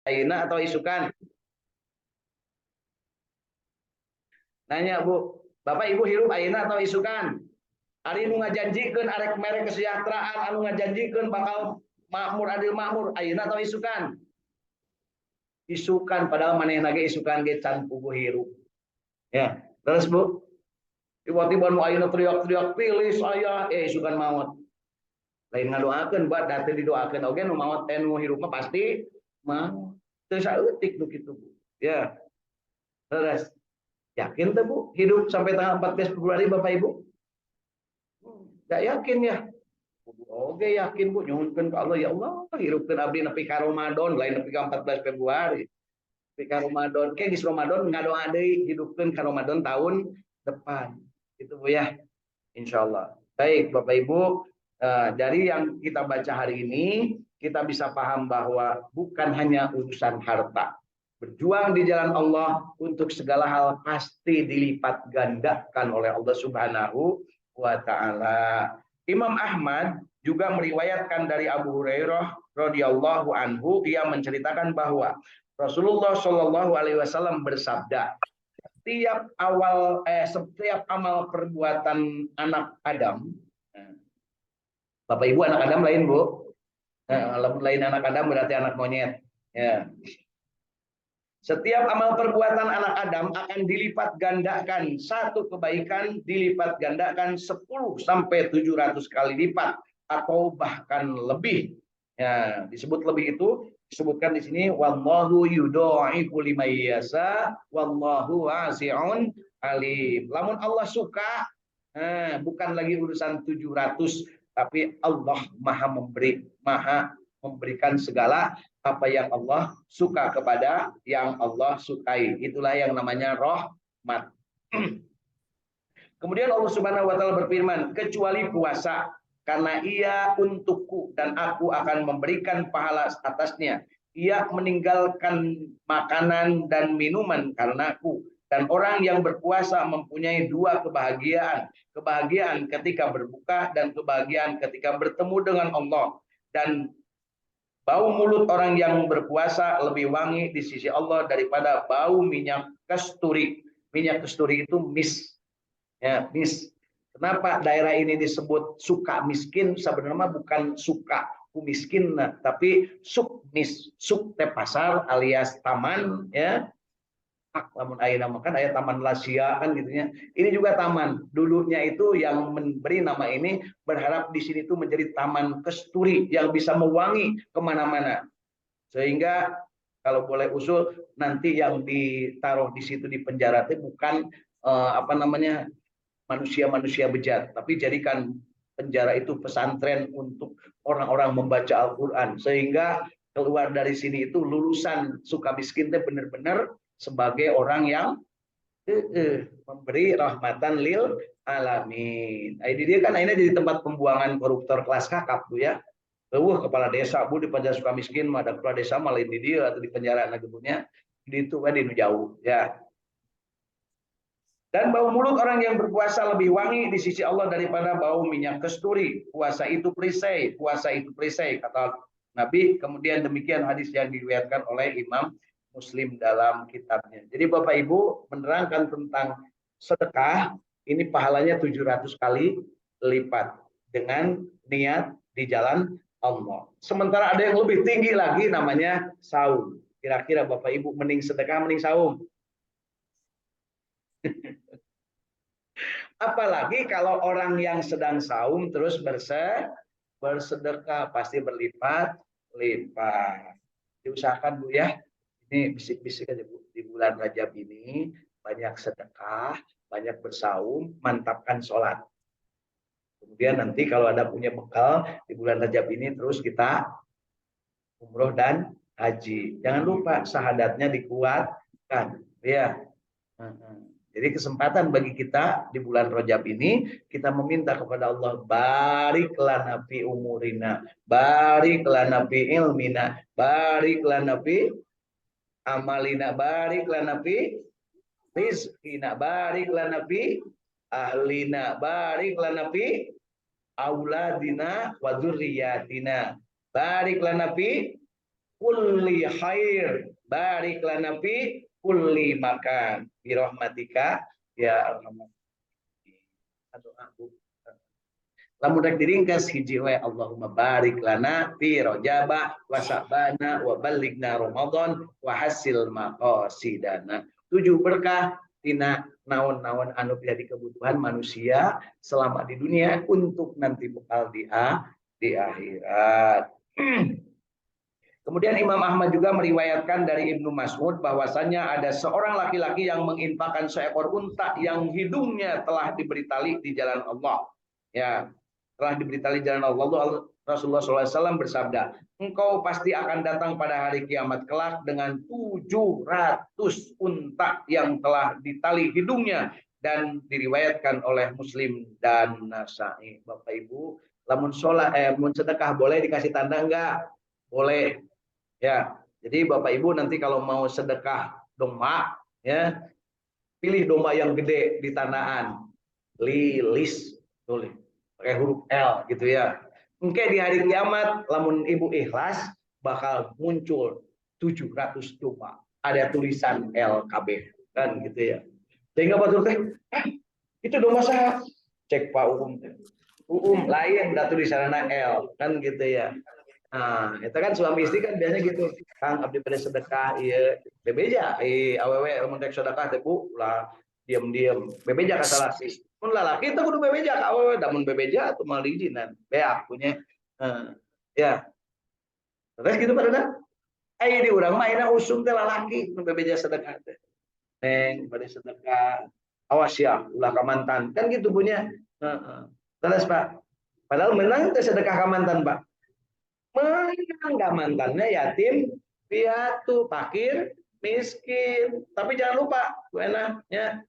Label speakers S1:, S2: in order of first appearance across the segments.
S1: Ayeuna atau isukan? Nanya Bu, Bapak Ibu hirup ayeuna atau isukan? Ari nu ngajanjikeun arek mere kesejahteraan, anu ngajanjikeun bakal makmur adil makmur, ayeuna atau isukan? Isukan, padahal manehna ge isukan ge can puguh hirup. Ya, terus Bu, tiba-tiba nu ayeuna teriak-teriak pilih saya, isukan maut. Lain ngadoakeun buat date didoakeun oge nu maot nu hirup mah pasti maut. Teu saeutik nu kitu Bu. Ya, terus yakin tuh Bu hidup sampai tanggal 14 Februari Bapak Ibu? Enggak yakin ya? Oke yakin Bu, nyuhunkeun ka Allah, ya Allah hirupkeun abdi nepi ka Ramadan lain nepi ka 14 Februari. Nepi ka Ramadan, ke geus Ramadan ngadoa deui hidupkeun ka Ramadan tahun depan. Itu Bu ya. Insyaallah. Baik Bapak Ibu, dari yang kita baca hari ini kita bisa paham bahwa bukan hanya urusan harta. Berjuang di jalan Allah untuk segala hal pasti dilipat gandakan oleh Allah Subhanahu wa taala. Imam Ahmad juga meriwayatkan dari Abu Hurairah radhiyallahu anhu, ia menceritakan bahwa Rasulullah Shallallahu alaihi wasallam bersabda, setiap amal perbuatan anak Adam, Bapak Ibu anak Adam lain Bu, lain anak Adam berarti anak monyet. Ya. Setiap amal perbuatan anak Adam akan dilipat gandakan, satu kebaikan dilipat gandakan 10 sampai 700 kali lipat atau bahkan lebih. Ya, disebut lebih itu disebutkan di sini wallahu yudha'ifu liman yasha wallahu wasi'un alim. Lamun Allah suka, bukan lagi urusan 700, tapi Allah Maha memberi, Maha memberikan segala apa yang Allah suka kepada yang Allah sukai. Itulah yang namanya rahmat. Kemudian Allah Subhanahu wa taala berfirman, kecuali puasa, karena ia untukku dan aku akan memberikan pahala atasnya. Ia meninggalkan makanan dan minuman karenaku. Dan orang yang berpuasa mempunyai dua kebahagiaan. Kebahagiaan ketika berbuka dan kebahagiaan ketika bertemu dengan Allah. Dan bau mulut orang yang berpuasa lebih wangi di sisi Allah daripada bau minyak kasturi. Minyak kasturi itu mis. Ya, mis. Kenapa daerah ini disebut suka miskin? Sebenarnya bukan suka miskin, tapi suk mis. Suk teh pasar alias taman, ya. Lamun ayeuna makan aya taman Lasia kan gitunya. Ini juga taman. Dulunya itu yang memberi nama ini berharap di sini itu menjadi taman kasturi yang bisa mewangi kemana-mana. Sehingga kalau boleh usul nanti yang ditaruh di situ di penjara itu bukan manusia-manusia bejat, tapi jadikan penjara itu pesantren untuk orang-orang membaca Al-Quran, sehingga keluar dari sini itu lulusan suka miskin itu benar-benar sebagai orang yang memberi rahmatan lil alamin. Ini dia kan ini jadi tempat pembuangan koruptor kelas kakap Bu ya. Kepala desa Bu di penjara suka miskin, ada kepala desa malah di dia atau di penjara nagebunya di itu kan di jauh ya. Dan bau mulut orang yang berpuasa lebih wangi di sisi Allah daripada bau minyak kasturi. Puasa itu perisai, puasa itu perisai kata Nabi. Kemudian demikian hadis yang diriwayatkan oleh Imam Muslim dalam kitabnya. Jadi Bapak Ibu menerangkan tentang sedekah, ini pahalanya 700 kali lipat dengan niat di jalan Allah. Sementara ada yang lebih tinggi lagi namanya saum. Kira-kira Bapak Ibu mending sedekah mending saum? Apalagi kalau orang yang sedang saum terus bersedekah pasti berlipat-lipat. Diusahakan Bu ya. Ini bisik-bisik aja Bu. Di bulan Rajab ini banyak sedekah, banyak bersaum, mantapkan sholat. Kemudian nanti kalau ada punya bekal di bulan Rajab ini terus kita umroh dan haji. Jangan lupa syahadatnya dikuatkan. Ya. Jadi kesempatan bagi kita di bulan Rajab ini kita meminta kepada Allah barik lana fi umurina, barik lana fi ilmina, barik lana fi amalina, barik lana fi rizqina, barik lana fi ahlina, barik lana fi auladina wa dzurriyyatina, barik lana fi kulli khair, barik lana fi kulli makan, bi rahmatika ya arhamar rahimin. Lamun rek diringkas hiji we Allahumma barik lana fi Rajaba wa Sa'bana wa ballighna Ramadan wa hasil maqasidana. 7 berkah tina naon-naon anu jadi kebutuhan manusia selama di dunia untuk nanti bekal di akhirat. Kemudian Imam Ahmad juga meriwayatkan dari Ibnu Mas'ud bahwasanya ada seorang laki-laki yang menginfakkan seekor unta yang hidungnya telah diberi tali di jalan Allah. Ya, telah diberi tali jalan Allah. Rasulullah SAW bersabda, engkau pasti akan datang pada hari kiamat kelak dengan 700 unta yang telah ditali hidungnya, dan diriwayatkan oleh Muslim dan Nasa'i. Bapak Ibu, lamun mun sedekah boleh dikasih tanda enggak? Boleh. Ya, jadi Bapak Ibu nanti kalau mau sedekah domba, ya pilih domba yang gede di tanahan, lilis, tulis pakai huruf L gitu ya. Mungkin di hari kiamat, lamun Ibu ikhlas, bakal muncul 700 domba. Ada tulisan LKB kan gitu ya. Sehingga Pak Teh, itu domba sah. Cek Pak lain ada tulisannya L kan gitu ya. Nah, itu kan suami istri kan biasanya gitu. Kang abdi pada sedekah iya bebeja awewe mun rek sedekah teh Bu lah diam-diam. Bebeja ka salasi. Mun lalaki teh kudu bebeja ka awewe, da mun bebeja atuh mah diizinan. Beak punya. Ya. Terus gitu pada ai di urang mah ayeuna usum teh lalaki nu bebeja sedekah teh. Neng bade sedekah. Awas ya ulah ka mantan. Kan gitu punya. Heeh. Terus Pak. Padahal menang teh sedekah ka mantan, Pak. Menang mantannya yatim piatu fakir miskin, tapi jangan lupa ya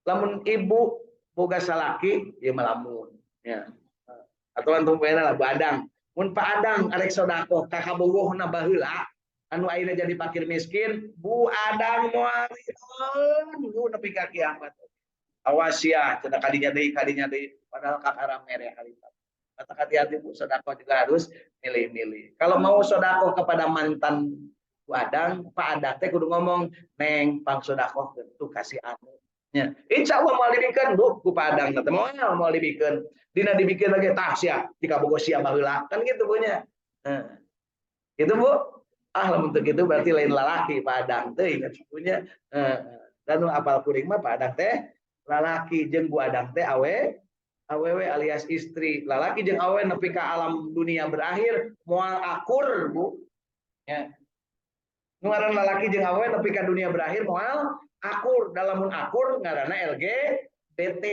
S1: lamun ibu boga salaki ya melamun ya atau antum pena lah badang mun Pak Adang arek sodako kakak bogohna baheula anu ayeuna jadi fakir miskin Bu Adang moal ridon nepi ka kiamat. Awas ya cenah kadinya deui padahal kakara mere kali. Kata hati-hati Bu, sodako juga harus milih-milih. Kalau mau sodako kepada mantan Adang, Pak Adang teh kudu ngomong, Neng, pang sodako tuh kasih anu. Ya. Insya Allah mau dibikin Bu, ku Pak Adang nanti mau dibikin. Dina dibikin lagi tah sia, jika bogo sia baheula. Kan gitu punya. Nah, gitu Bu. Ah, lamun gitu berarti lain lalaki Pak Adang teh ingat punya. Dan apal kuring mah Pak Adang teh lalaki jeung Bu Adang teh awewe alias istri lalaki jeung awewe nepi ka alam dunia berakhir moal akur Bu ya nu ngaran lalaki jeung awewe nepi ka dunia berakhir moal akur dalam akur ngaranna LGBT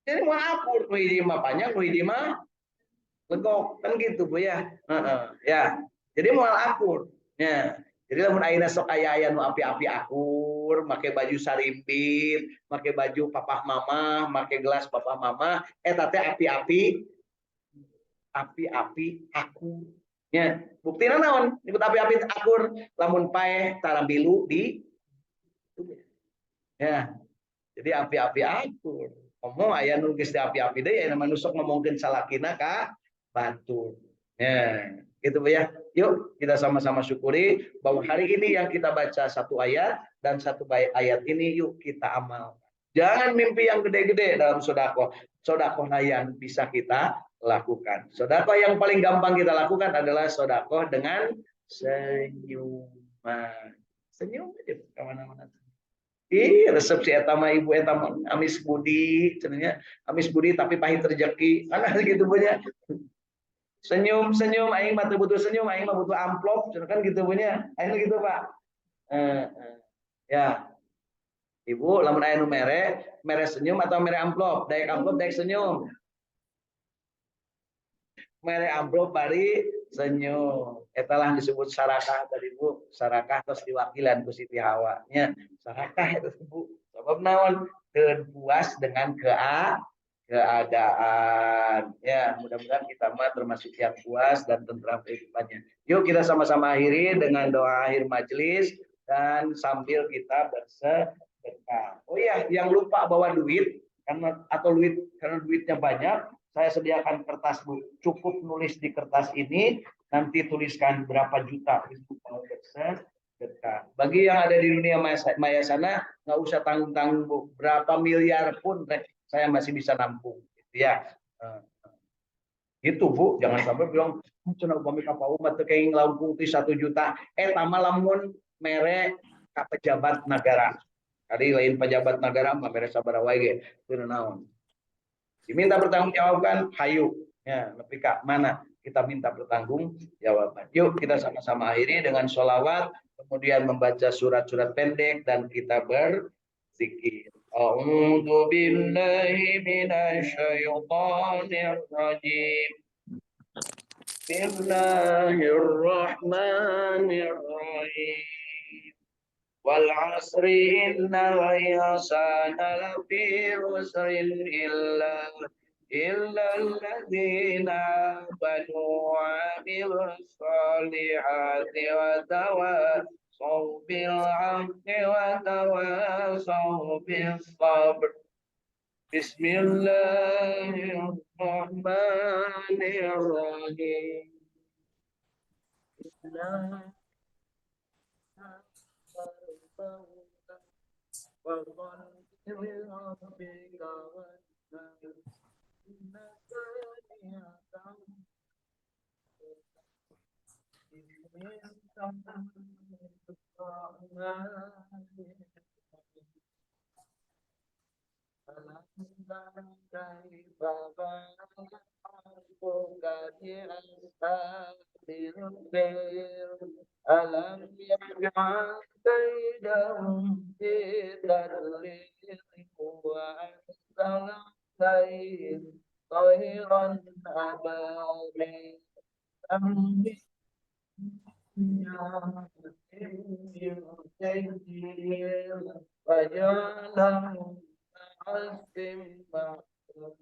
S1: jadi moal akur nu hiji mah panjang nu hiji mah legok kan gitu Bu ya ya jadi moal akur ya jadi lamun ayeuna sok aya nu api-api akur, make baju sarimpit, make baju papa mama, make gelas papa mama, eta teh api-api akur. Ya, buktina naon? Disebut api-api akur, lamun paeh tarambilu di ya. Jadi api-api akur. Ngomong aya nu geus api-api deui aya nu sok ngomongkeun salakina ka batur. Ya, gitu Bu ya. Yuk kita sama-sama syukuri bahwa hari ini yang kita baca satu ayat dan satu ayat ini yuk kita amal. Jangan mimpi yang gede-gede dalam sodako. Sodako yang bisa kita lakukan. Sodako yang paling gampang kita lakukan adalah sodako dengan senyuman. Senyum aja kemana-mana. Resepsi etama ibu etama amis budi, cenanya amis budi tapi pahit rezeki. Karena gitu punya. Senyum aing mah butuh senyum, aing mah butuh amplop kan gitu punya aing gitu Pak ya Ibu lamun aya nu mere senyum atau mere amplop daek senyum mere amplop bari senyum etalah disebut sarakah tadi Bu sarakah tos diwakilan ku Siti Hawa nya sarakah itu Bu sebab naon teu puas dengan keadaan ya mudah-mudahan kita mah termasuk yang puas dan tentram kehidupannya. Yuk kita sama-sama akhiri dengan doa akhir majelis dan sambil kita bersedekah. Oh iya, yang lupa bawa duit karena duitnya banyak, saya sediakan kertas Bu. Cukup nulis di kertas ini Nanti tuliskan berapa juta untuk mau bersedekah. Bagi yang ada di dunia maya sana, nggak usah tanggung-tanggung, Bu. Berapa miliar pun saya masih bisa nampung. Gitu ya. Itu, Bu. Jangan sampai bilang, cina upami kapal umat kayak ngelampung 1 juta. Tama lamun merek pejabat negara. Kali lain pejabat negara mah mere sabaraha wae teu naon. Diminta bertanggungjawabkan, hayu. Ya, lebih kak mana kita minta bertanggung jawaban. Yuk kita sama-sama akhiri dengan sholawat, kemudian membaca surat-surat pendek dan kita berzikir. A'udzu billahi minasyaitonir rajim. Bismillahirrahmanirrahim. Wal asri innal insana lafi khusrin illa alladzina amanu wa amilus solihati wa tawasaw bil haqqi wa tawasaw bis sabr. Bismillahirrahmanirrahim. Alam yaj'al kaidahum fi tadlil wa anzala khairan ababil amri wajalahum asim ma'lum.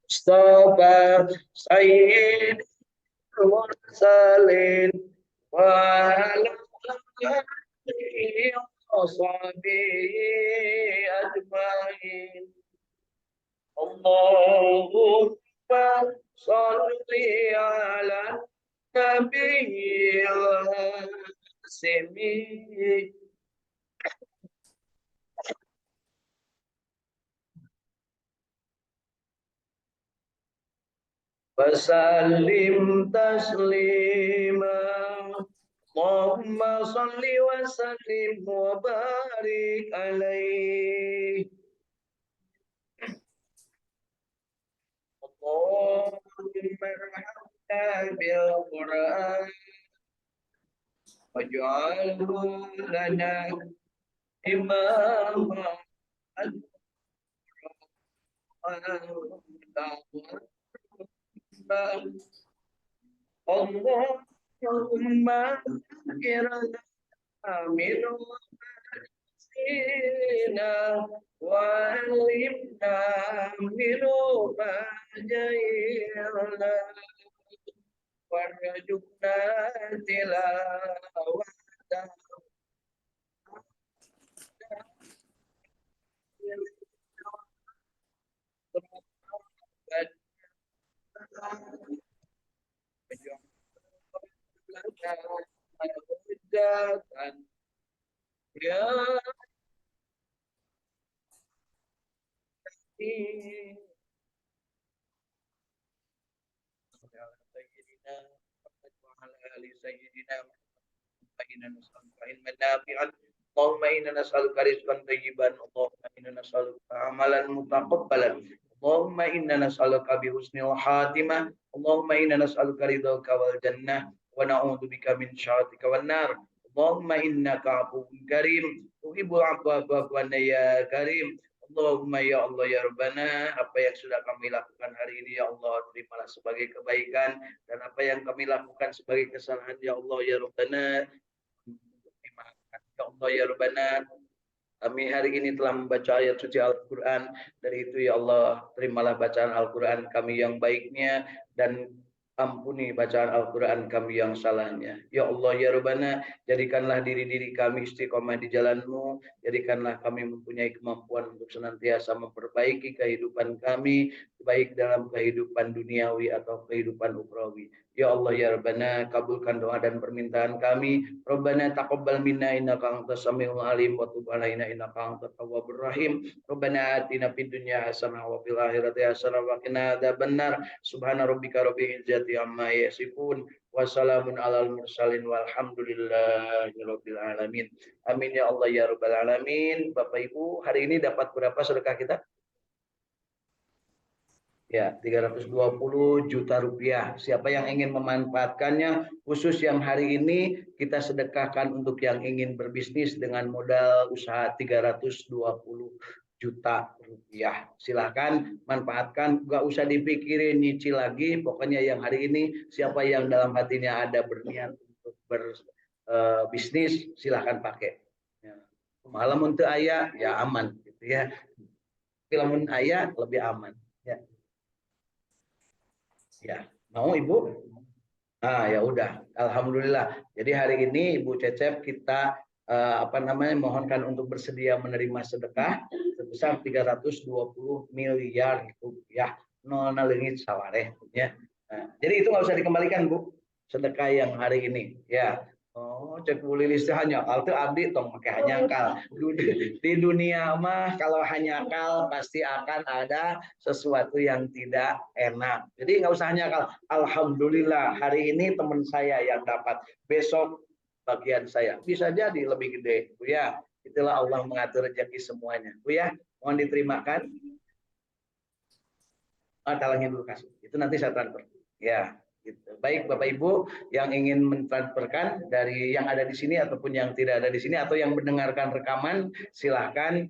S1: Mustafa Sayyid Mursalin wa ala alihi wa sahbihi ajmain. Allahumma sholli ala nabiyyil simi wasallim taslima. Allahumma sholli wa sallim wa barik alaihi. Allahumma irhamna bil Qur'an waj'alhu lana imama. Allah Allahumma kirana minum sina walimna minum jailna warjukna tilawata ya Allahumma inna nas'aluka rizqan thayyiban Allahumma inna nas'aluka amalan mutaqabbalan Allahumma inna nas'aluka bi husnil khatimah Allahumma inna nas'aluka ridhaka wal jannah wa na'udzubika min syarrika wan nar Allahumma innaka afuwwun karim tuhibbul afwa fa'fu anna ya karim Allahumma ya Allah ya Rabbana apa yang sudah kami lakukan hari ini ya Allah terimalah sebagai kebaikan dan apa yang kami lakukan sebagai kesalahan ya Allah ya Rabbana ya Allah ya Rabbana kami hari ini telah membaca ayat suci Al-Quran. Dari itu ya Allah, terimalah bacaan Al-Quran kami yang baiknya dan ampuni bacaan Al-Quran kami yang salahnya. Ya Allah ya Rabbana, jadikanlah diri-diri kami istiqomah di jalan-Mu. Jadikanlah kami mempunyai kemampuan untuk senantiasa memperbaiki kehidupan kami, baik dalam kehidupan duniawi atau kehidupan ukhrawi. Ya Allah ya Rabbana, kabulkan doa dan permintaan kami. Rabbana taqabbal minna innaka antas samiul alim wa tub alaina innaka antat tawwabur rahim. Rabbana atina fid dunya hasanah wa fil akhirati hasanah wa qina adzabannar. Subhana rabbika rabbil izzati amma yasifun wa salamun alal mursalin walhamdulillahi rabbil alamin. Amin ya Allah ya rabbal alamin. Bapak Ibu, hari ini dapat berapa sedekah kita? Ya, 320 juta rupiah. Siapa yang ingin memanfaatkannya, khusus yang hari ini kita sedekahkan untuk yang ingin berbisnis dengan modal usaha 320 juta rupiah. Silahkan manfaatkan, nggak usah dipikirin nyicil lagi. Pokoknya yang hari ini siapa yang dalam hatinya ada berniat untuk berbisnis, silahkan pakai. Ya. Malam untuk ayah, ya aman, gitu ya. Film ayah lebih aman. Ya. Ya, mau Ibu? Ah, ya udah. Alhamdulillah. Jadi hari ini Ibu Cecep kita mohonkan untuk bersedia menerima sedekah sebesar 320 miliar rupiah. No nalengit sawareh ya. Nah, jadi itu nggak usah dikembalikan Bu. Sedekah yang hari ini ya. Oh, cek Bu Lilis hanya kal tuh abdi tong pakai hanya kal. Di dunia mah kalau hanya kal pasti akan ada sesuatu yang tidak enak. Jadi nggak usah hanya kal. Alhamdulillah hari ini teman saya yang dapat, besok bagian saya bisa jadi lebih gede, Bu ya. Itulah Allah mengatur rezeki semuanya, Bu ya. Mohon diterimakan. Talangin dulu kasih. Itu nanti saya transfer. Ya. Gitu. Baik Bapak Ibu yang ingin mentransferkan dari yang ada di sini ataupun yang tidak ada di sini atau yang mendengarkan rekaman silahkan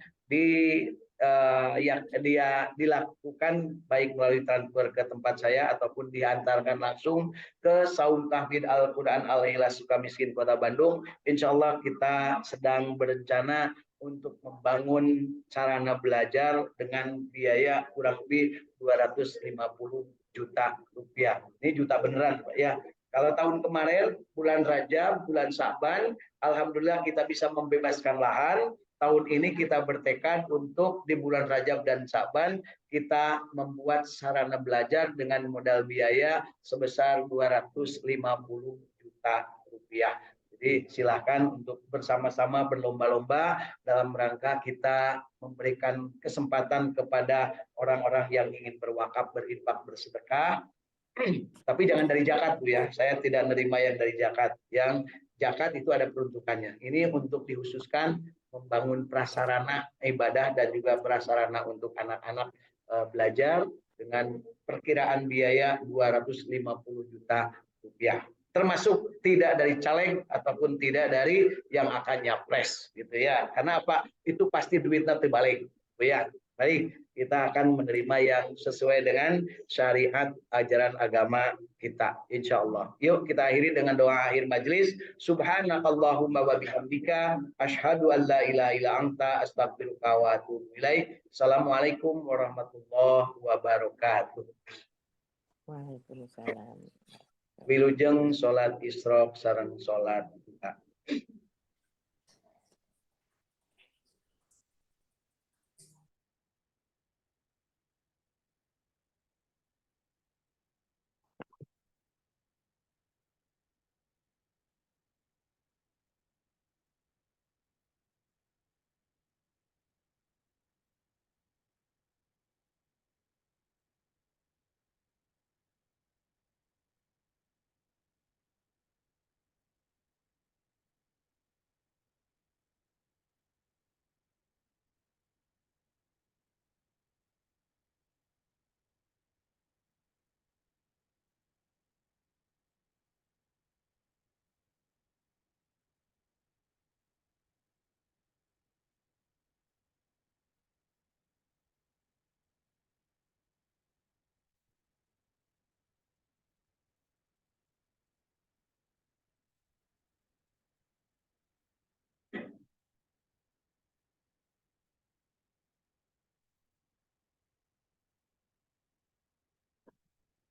S1: yang dia dilakukan baik melalui transfer ke tempat saya ataupun diantarkan langsung ke Saum Tahfidz Al-Quran Al-Ikhlas Sukamiskin Kota Bandung. Insya Allah kita sedang berencana untuk membangun sarana belajar dengan biaya kurang lebih 250 juta rupiah. Ini juta beneran Pak ya. Kalau tahun kemarin bulan Rajab, bulan Sa'ban, alhamdulillah kita bisa membebaskan lahan. Tahun ini kita bertekad untuk di bulan Rajab dan Sa'ban kita membuat sarana belajar dengan modal biaya sebesar 250 juta rupiah. Jadi silakan untuk bersama-sama berlomba-lomba dalam rangka kita memberikan kesempatan kepada orang-orang yang ingin berwakaf, berinfak, bersedekah. Tapi jangan dari zakat Bu ya. Saya tidak menerima yang dari zakat. Yang zakat itu ada peruntukannya. Ini untuk dikhususkan membangun prasarana ibadah dan juga prasarana untuk anak-anak belajar dengan perkiraan biaya 250 juta rupiah. Termasuk tidak dari caleg ataupun tidak dari yang akan nyapres gitu ya. Karena apa? Itu pasti duitnya terbalik. Ya. Baik, kita akan menerima yang sesuai dengan syariat ajaran agama kita, insya Allah. Yuk kita akhiri dengan doa akhir majelis. Subhanakallahumma wa bihamdika asyhadu an la ilaha illa anta astaghfiruka wa atubu ilaik. Assalamualaikum warahmatullahi wabarakatuh.
S2: Waalaikumsalam.
S1: Wilujeng salat isrok sareng salat duha.